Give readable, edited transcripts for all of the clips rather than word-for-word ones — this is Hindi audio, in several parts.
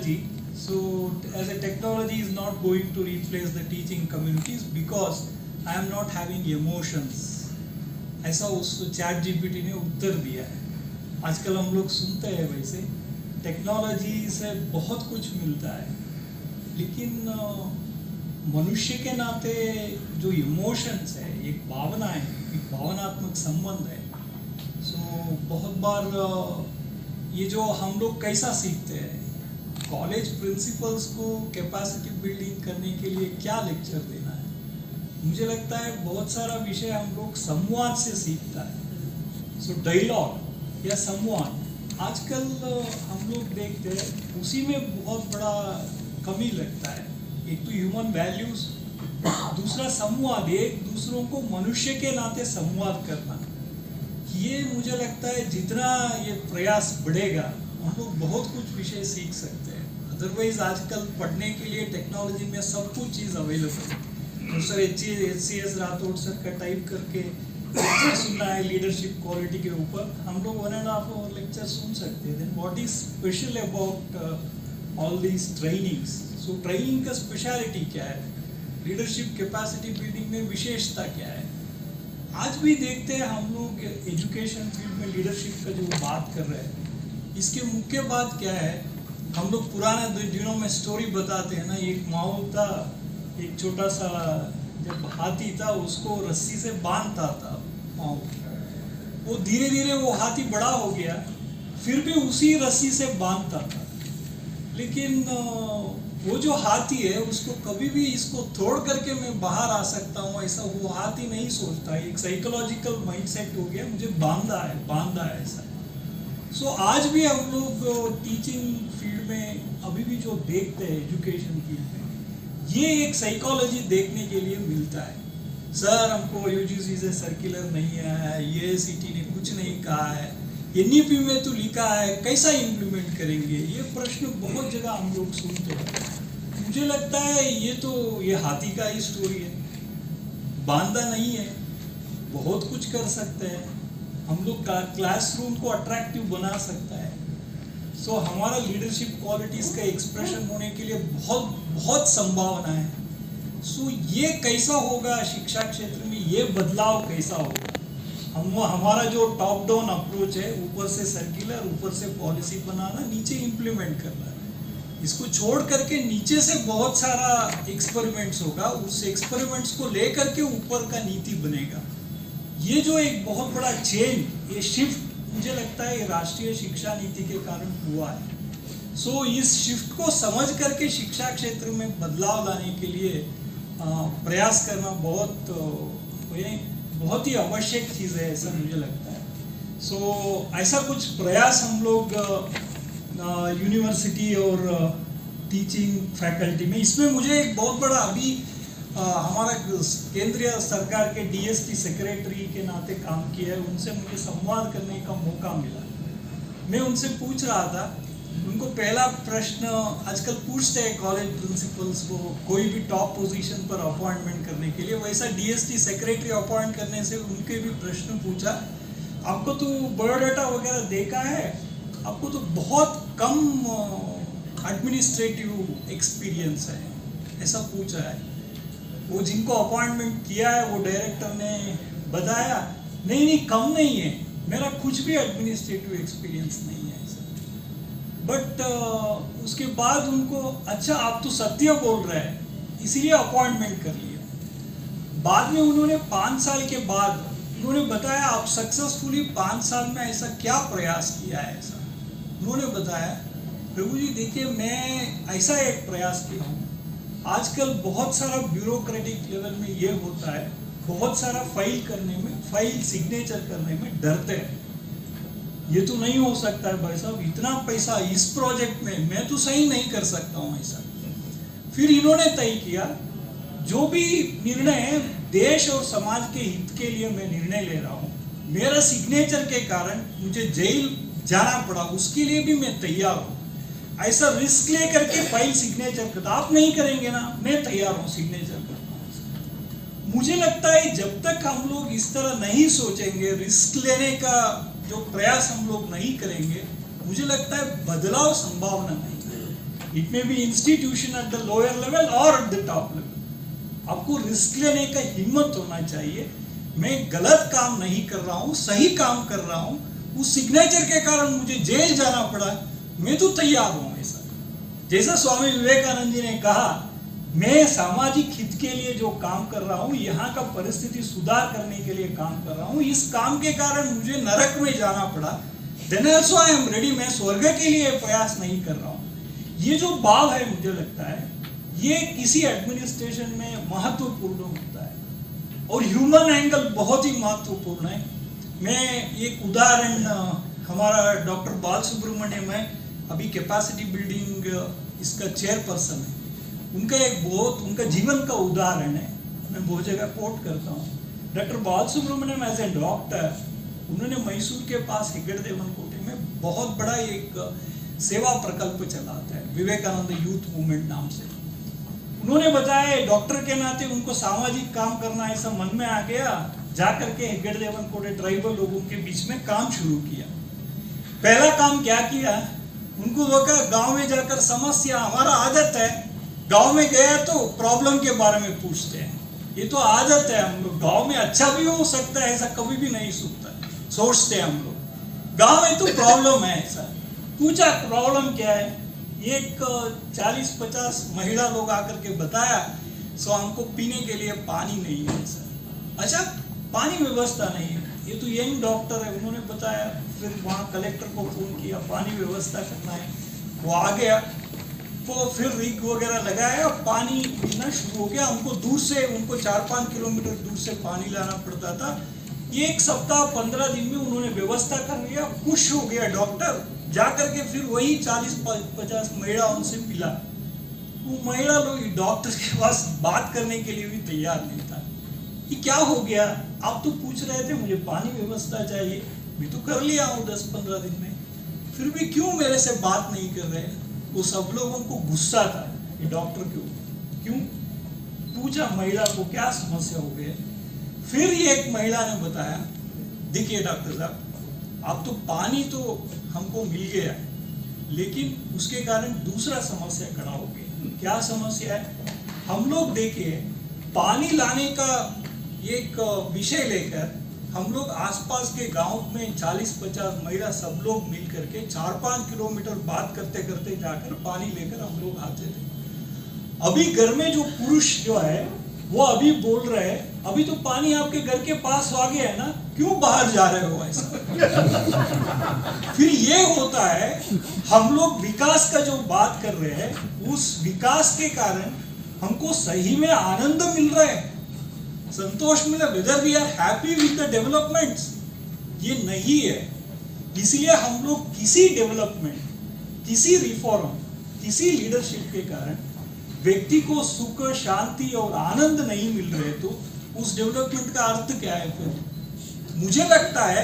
technology. So as a technology is not going to replace the teaching communities because I am not having emotions. ऐसा उस चैट जीपीटी ने उत्तर दिया है. आजकल हम लोग सुनते हैं वैसे टेक्नोलॉजी से बहुत कुछ मिलता है, लेकिन मनुष्य के नाते जो इमोशंस है, एक भावना है, एक भावनात्मक संबंध है. सो बहुत बार ये जो हम लोग कैसा सीखते हैं, कॉलेज प्रिंसिपल्स को कैपेसिटी बिल्डिंग करने के लिए क्या लेक्चर देना है. मुझे लगता है बहुत सारा विषय हम लोग संवाद से सीखता है. सो डायलॉग या संवाद आजकल हम लोग देखते हैं उसी में बहुत बड़ा कमी लगता है. एक तो ह्यूमन वैल्यूज, दूसरा संवाद, एक दूसरों को मनुष्य के नाते संवाद करना. ये मुझे लगता है जितना ये प्रयास बढ़ेगा हम लोग बहुत कुछ विषय सीख सकते हैं. अदरवाइज आजकल पढ़ने के लिए टेक्नोलॉजी में सब कुछ चीज़ अवेलेबल है. तो सर HCS राठौड़ सर का टाइप करके लेक्चर सुनना है लीडरशिप क्वालिटी के ऊपर, हम लोग 1.5 आवर लेक्चर सुन सकते हैं. Then what is special about all these trainings. So training का स्पेशलिटी क्या है, लीडरशिप कैपेसिटी बिल्डिंग में विशेषता क्या है. आज भी देखते हैं हम लोग एजुकेशन फील्ड में लीडरशिप का जो बात कर रहे हैं, इसके मुख्य बात क्या है. हम लोग पुराने दिनों में स्टोरी बताते हैं ना, एक माहौल था, एक छोटा सा जब हाथी था उसको रस्सी से बांधता था माहौल. वो धीरे धीरे वो हाथी बड़ा हो गया, फिर भी उसी रस्सी से बांधता था. लेकिन वो जो हाथी है उसको कभी भी इसको तोड़ करके मैं बाहर आ सकता हूँ ऐसा वो हाथी नहीं सोचता. एक साइकोलॉजिकल माइंडसेट हो गया, मुझे बांधा है ऐसा. सो आज भी हम लोग टीचिंग फील्ड में अभी भी जो देखते हैं एजुकेशन फील्ड में, ये एक साइकोलॉजी देखने के लिए मिलता है. सर हमको यूजीसी से सर्कुलर नहीं आया है, यूएससीटी ने कुछ नहीं कहा है, एनईपी में तो लिखा है, कैसा इम्प्लीमेंट करेंगे. ये प्रश्न बहुत जगह हम लोग सुनते हैं. मुझे लगता है ये हाथी का ही स्टोरी है, बांधा नहीं है. बहुत कुछ कर सकते हैं हम लोग, क्लासरूम को अट्रैक्टिव बना सकता है. सो हमारा लीडरशिप क्वालिटीज का एक्सप्रेशन होने के लिए बहुत बहुत संभावना है. सो ये कैसा होगा शिक्षा क्षेत्र में, ये बदलाव कैसा होगा. हमारा जो टॉप डाउन अप्रोच है, ऊपर से सर्कुलर, ऊपर से पॉलिसी बनाना, नीचे इम्प्लीमेंट करना, इसको छोड़ करके नीचे से बहुत सारा एक्सपेरिमेंट्स होगा. उस एक्सपेरिमेंट्स को लेकर के ऊपर का नीति बनेगा. ये जो एक बहुत बड़ा चेंज, ये शिफ्ट मुझे लगता है ये राष्ट्रीय शिक्षा नीति के कारण हुआ है. सो इस शिफ्ट को समझ करके शिक्षा क्षेत्र में बदलाव लाने के लिए प्रयास करना बहुत ही आवश्यक चीज़ है, ऐसा मुझे लगता है. सो ऐसा कुछ प्रयास हम लोग यूनिवर्सिटी और टीचिंग फैकल्टी में, इसमें मुझे एक बहुत बड़ा अभी हमारा केंद्रीय सरकार के DST सेक्रेटरी के नाते काम किया है, उनसे मुझे संवाद करने का मौका मिला. मैं उनसे पूछ रहा था, उनको पहला प्रश्न आजकल पूछते हैं कॉलेज प्रिंसिपल्स को कोई भी टॉप पोजीशन पर अपॉइंटमेंट करने के लिए, वैसा DST सेक्रेटरी अपॉइंट करने से उनके भी प्रश्न पूछा, आपको तो बायोडाटा वगैरह देखा है, आपको तो बहुत कम एडमिनिस्ट्रेटिव एक्सपीरियंस है, ऐसा पूछा है. वो जिनको अपॉइंटमेंट किया है वो डायरेक्टर ने बताया नहीं कम नहीं है, मेरा कुछ भी एडमिनिस्ट्रेटिव एक्सपीरियंस नहीं है ऐसा. बट उसके बाद उनको अच्छा आप तो सत्य बोल रहे हैं इसीलिए अपॉइंटमेंट कर लिया. बाद में उन्होंने 5 साल के बाद उन्होंने बताया आप सक्सेसफुली 5 साल में ऐसा क्या प्रयास किया है. ऐसा उन्होंने बताया, प्रभु जी देखिए मैं ऐसा एक प्रयास किया हूँ. आजकल बहुत सारा ब्यूरोक्रेटिक लेवल में ये होता है, बहुत सारा फाइल सिग्नेचर करने में डरते हैं. ये तो नहीं हो सकता है भाई साहब, इतना पैसा इस प्रोजेक्ट में मैं तो सही नहीं कर सकता हूँ ऐसा. फिर इन्होंने तय किया जो भी निर्णय है देश और समाज के हित के लिए मैं निर्णय ले रहा हूँ, मेरा सिग्नेचर के कारण मुझे जेल जाना पड़ा उसके लिए भी मैं तैयार हूँ. ऐसा रिस्क लेकर के फाइल सिग्नेचर करता, आप नहीं करेंगे ना, मैं तैयार हूँ सिग्नेचर करना. मुझे लगता है जब तक हम लोग इस तरह नहीं सोचेंगे, रिस्क लेने का जो प्रयास हम लोग नहीं करेंगे, मुझे लगता है बदलाव संभावना नहीं है. It may be institution at the lower level और एट द टॉप लेवल। आपको रिस्क लेने का हिम्मत होना चाहिए। मैं गलत काम नहीं कर रहा हूँ, सही काम कर रहा हूँ, उस सिग्नेचर के कारण मुझे जेल जाना पड़ा, मैं तो तैयार हूँ ऐसा। जैसा स्वामी विवेकानंद जी ने कहा, मैं सामाजिक हित के लिए जो काम कर रहा हूँ, यहाँ का परिस्थिति सुधार करने के लिए काम कर रहा हूँ, इस काम के कारण मुझे नरक में जाना पड़ा, then also I am ready, मैं स्वर्ग के लिए प्रयास नहीं कर रहा हूँ। ये जो भाव है, मुझे लगता है ये किसी एडमिनिस्ट्रेशन में महत्वपूर्ण होता है और ह्यूमन एंगल बहुत ही महत्वपूर्ण है। मैं एक उदाहरण, हमारा डॉक्टर बाल सुब्रमण्यम है, अभी कैपेसिटी बिल्डिंग इसका चेयरपर्सन है, उनका एक बहुत उनका जीवन का उदाहरण है, मैं बहुत जगह कोट करता हूँ। डॉक्टर बाल सुब्रमण्यम एज ए डॉक्टर, उन्होंने मैसूर के पास हेगड़े देवनकोटे में बहुत बड़ा एक सेवा प्रकल्प चलाता है, विवेकानंद यूथ मूवमेंट नाम से। उन्होंने बताया डॉक्टर के नाते उनको सामाजिक काम करना ऐसा मन में आ गया, जाकर के हेगड़े देवनकोटे ट्राइबल लोगों के बीच में काम शुरू किया। पहला काम क्या किया, उनको लगा गांव में जाकर समस्या, हमारा आदत है गांव में गया तो प्रॉब्लम के बारे में पूछते हैं, ये तो आदत है, हम लोग गांव में अच्छा भी हो सकता है ऐसा कभी भी नहीं सोचते हम लोग, गांव में तो प्रॉब्लम है ऐसा। पूछा प्रॉब्लम क्या है, एक 40-50 महिला लोग आकर के बताया, सो हमको पीने के लिए पानी नहीं है सर। अच्छा, पानी व्यवस्था नहीं है, ये तो यंग डॉक्टर है, उन्होंने बताया। फिर वहाँ कलेक्टर को फोन किया, पानी व्यवस्था करना है, वो आ गया, तो फिर रिग वगैरह लगाया, पानी मिलना शुरू हो गया। हमको दूर से, उनको 4-5 किलोमीटर दूर से पानी लाना पड़ता था। 1 सप्ताह 15 दिन में उन्होंने व्यवस्था कर लिया, खुश हो गया डॉक्टर, जाकर के फिर वही 40-50 महिला उनसे मिला। वो महिला लोग डॉक्टर के पास बात करने के लिए भी तैयार नहीं था कि क्या हो गया, आप तो पूछ रहे थे मुझे पानी व्यवस्था चाहिए, मैं तो कर लिया हूँ 10-15 दिन में, फिर भी क्यों मेरे से बात नहीं कर रहे। वो सब लोगों को गुस्सा था कि डॉक्टर क्यों पूछा महिला को क्या समस्या हो गई। फिर ये एक महिला ने बताया, देखिए डॉक्टर साहब, आप तो पानी तो हमको मिल गया है, लेकिन उसके कारण दूसरा समस्या खड़ा हो गया। क्या समस्या है, हम लोग देखिए पानी लाने का एक विषय लेकर हम लोग आसपास के गांव में 40-50 महिला सब लोग मिल करके 4-5 किलोमीटर बात करते करते जाकर पानी लेकर हम लोग आते थे। अभी घर में जो पुरुष जो है वो अभी बोल रहे हैं, अभी तो पानी आपके घर के पास आ गया है ना, क्यों बाहर जा रहे हो ऐसा। फिर ये होता है, हम लोग विकास का जो बात कर रहे हैं, उस विकास के कारण हमको सही में आनंद मिल रहा है, संतोष मिला, whether we are happy with the developments, ये नहीं है। इसलिए हम लोग किसी डेवलपमेंट, किसी रिफॉर्म, किसी लीडरशिप के कारण व्यक्ति को सुख, शांति और आनंद नहीं मिल रहे, तो उस डेवलपमेंट का अर्थ क्या है। फिर मुझे लगता है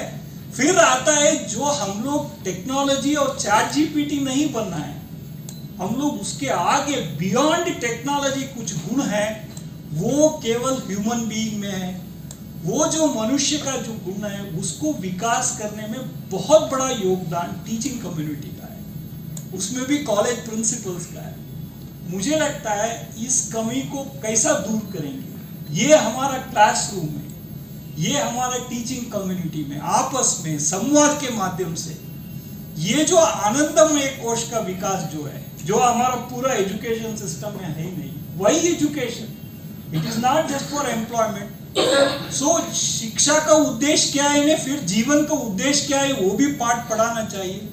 फिर आता है जो हम लोग टेक्नोलॉजी और चैट जीपीटी नहीं बनना है, हम लोग उसके आगे बियॉन्ड टेक्नोलॉजी कुछ गुण है, वो केवल ह्यूमन बीइंग में है। वो जो मनुष्य का जो गुण है उसको विकास करने में बहुत बड़ा योगदान टीचिंग कम्युनिटी का है, उसमें भी कॉलेज प्रिंसिपल्स का है। मुझे लगता है इस कमी को कैसा दूर करेंगे, ये हमारा क्लासरूम में, ये हमारा टीचिंग कम्युनिटी में आपस में संवाद के माध्यम से, ये जो आनंदमय कोश का विकास जो है, जो हमारा पूरा एजुकेशन सिस्टम में है ही नहीं, वही education, it is not just for employment. So शिक्षा का उद्देश्य क्या है, फिर जीवन का उद्देश्य क्या है, वो भी पाठ पढ़ाना चाहिए।